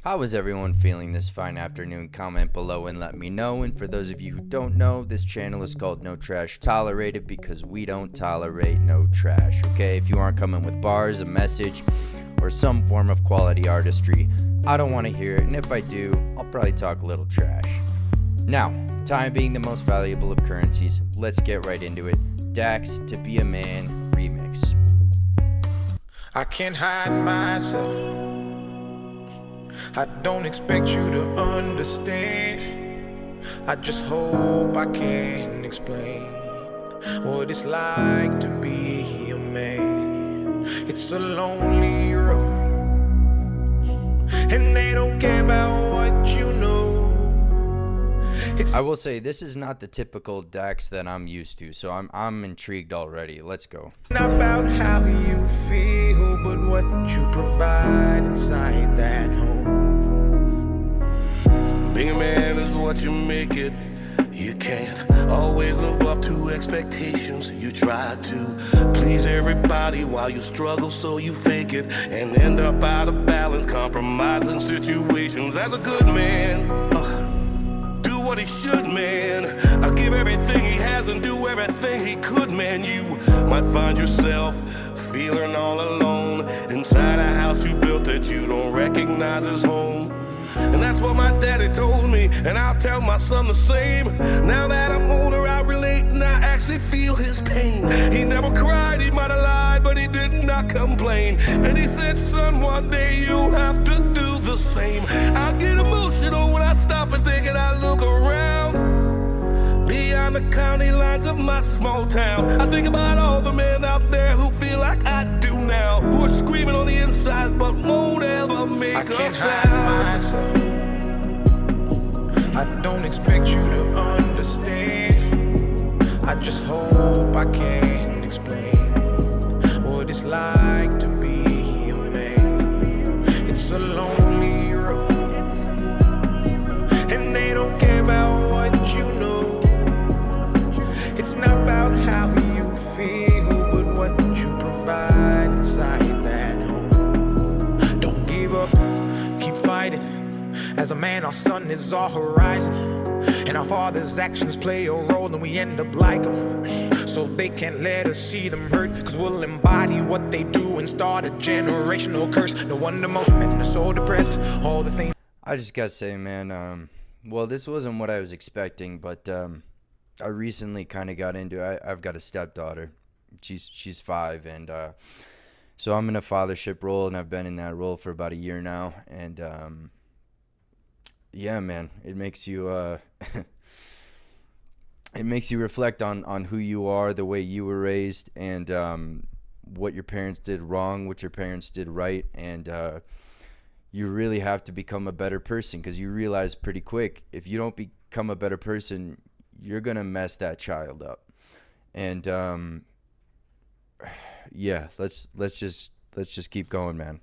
How is everyone feeling this fine afternoon? Comment below and let me know. And for those of you who don't know, this channel is called No Trash Tolerated because we don't tolerate no trash, okay? If you aren't coming with bars, a message, or some form of quality artistry, I don't want to hear it, and if I do, I'll probably talk a little trash. Now, time being the most valuable of currencies, let's get right into it. Dax to Be a Man remix. I can't hide myself. I don't expect you to understand. I just hope I can explain what it's like to be a man. It's a lonely road, and they don't care about what you know. I will say this is not the typical Dax that I'm used to, so I'm intrigued already. Let's go. Not about how you feel, but what you provide inside that home. Being a man is what you make it. You can't always live up to expectations. You try to please everybody while you struggle, so you fake it and end up out of balance, compromising situations. As a good man, do what he should, man. I'll give everything he has and do everything he could, man. You might find yourself feeling all alone inside a house you built that you don't recognize as home. And that's what my daddy told me, and I'll tell my son the same. Now that I'm older, I relate and I actually feel his pain. He never cried, he might have lied, but he did not complain. And he said, son, one day you'll have to do the same. I get emotional when I stop and think and I look around beyond the county lines of my small town. I think about all the men out there who feel like I do now, who are screaming on the inside but won't ever make I a can't sound. hide myself. I don't expect you to understand. I just hope I can explain what it's like to be a man. It's a lonely road, and they don't care about what you know. It's not about how you feel, but what you provide inside that home. Don't give up, keep fighting. As a man, our sun is our horizon, and our father's actions play a role, and we end up like them. So they can't let us see them hurt, cause we'll embody what they do and start a generational curse. No wonder most men are so depressed. All the things I just gotta say, man, well, this wasn't what I was expecting, but I recently kind of got into it. I've got a stepdaughter. She's 5, and so I'm in a fathership role, and I've been in that role for about a year now, and yeah, man, it makes you it makes you reflect on who you are, the way you were raised, and what your parents did wrong, what your parents did right, and you really have to become a better person, because you realize pretty quick, if you don't become a better person, you're gonna mess that child up. And yeah, let's just keep going, man.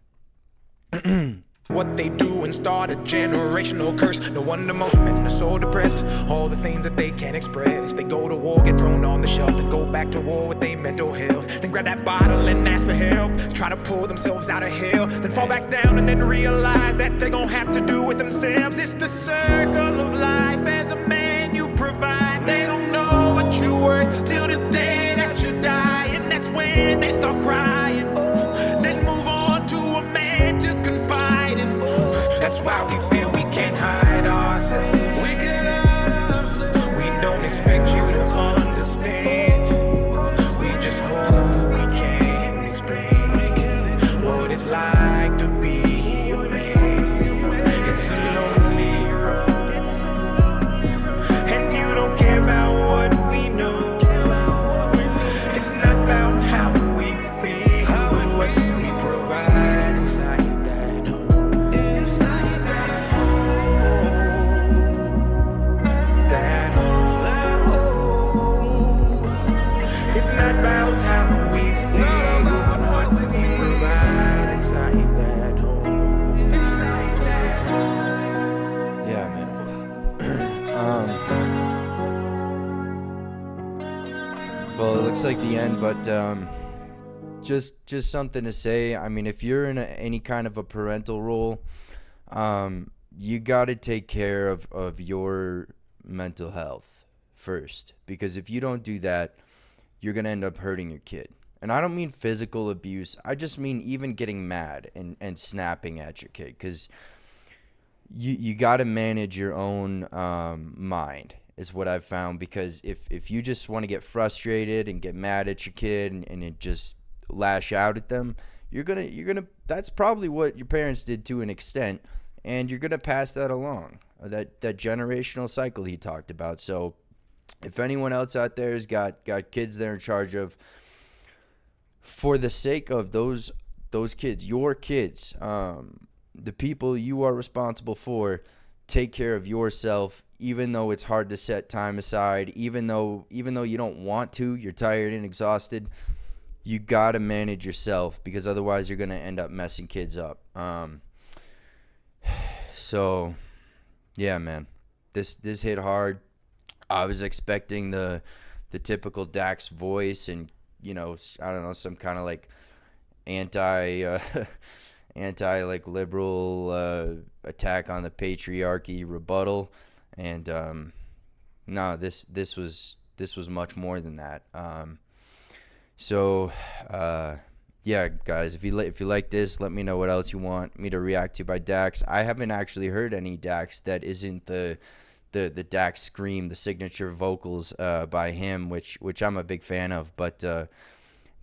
what they do and start a generational curse. No wonder most men are so depressed. All the things that they can't express. They go to war, get thrown on the shelf, then go back to war with their mental health. Then grab that bottle and ask for help, try to pull themselves out of hell, then fall back down and then realize that they're gonna have to do it themselves. It's the circle of life. As a man you provide. They don't know what you're worth till the day that you die, and that's when they start crying. Then move on to a man to confide in. That's why we feel we can't hide ourselves. We can't hide ourselves. We don't expect you to understand. We just hope we can explain what it's like to be a man. It's a lonely road, and you don't care about what we know. It's not about how we feel, but what we provide inside that home. Inside that home. That home. It's not about how we feel, but what we provide inside that home. Inside that home. Yeah, man. Well, it looks like the end, but just something to say. I mean, if you're in any kind of a parental role, You got to take care of your mental health first, because if you don't do that, you're going to end up hurting your kid. And I don't mean physical abuse. I just mean even getting mad and snapping at your kid, because you got to manage your own mind is what I've found. Because if you just want to get frustrated and get mad at your kid and it just lash out at them, you're gonna that's probably what your parents did to an extent, and you're gonna pass that along, that generational cycle he talked about. So if anyone else out there has got kids they're in charge of, for the sake of those kids, your kids, the people you are responsible for, take care of yourself. Even though it's hard to set time aside, even though you don't want to, you're tired and exhausted, you gotta manage yourself, because otherwise you're gonna end up messing kids up. So yeah, man, this hit hard. I was expecting the typical Dax voice, and I don't know, some kind of like anti like liberal attack on the patriarchy rebuttal, and no, this was much more than that. So yeah, guys, if you like this, let me know what else you want me to react to by Dax. I haven't actually heard any Dax that isn't the Dax scream, the signature vocals by him, which I'm a big fan of. But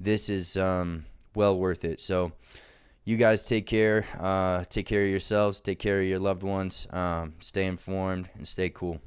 this is well worth it. So you guys take care of yourselves, take care of your loved ones, stay informed, and stay cool.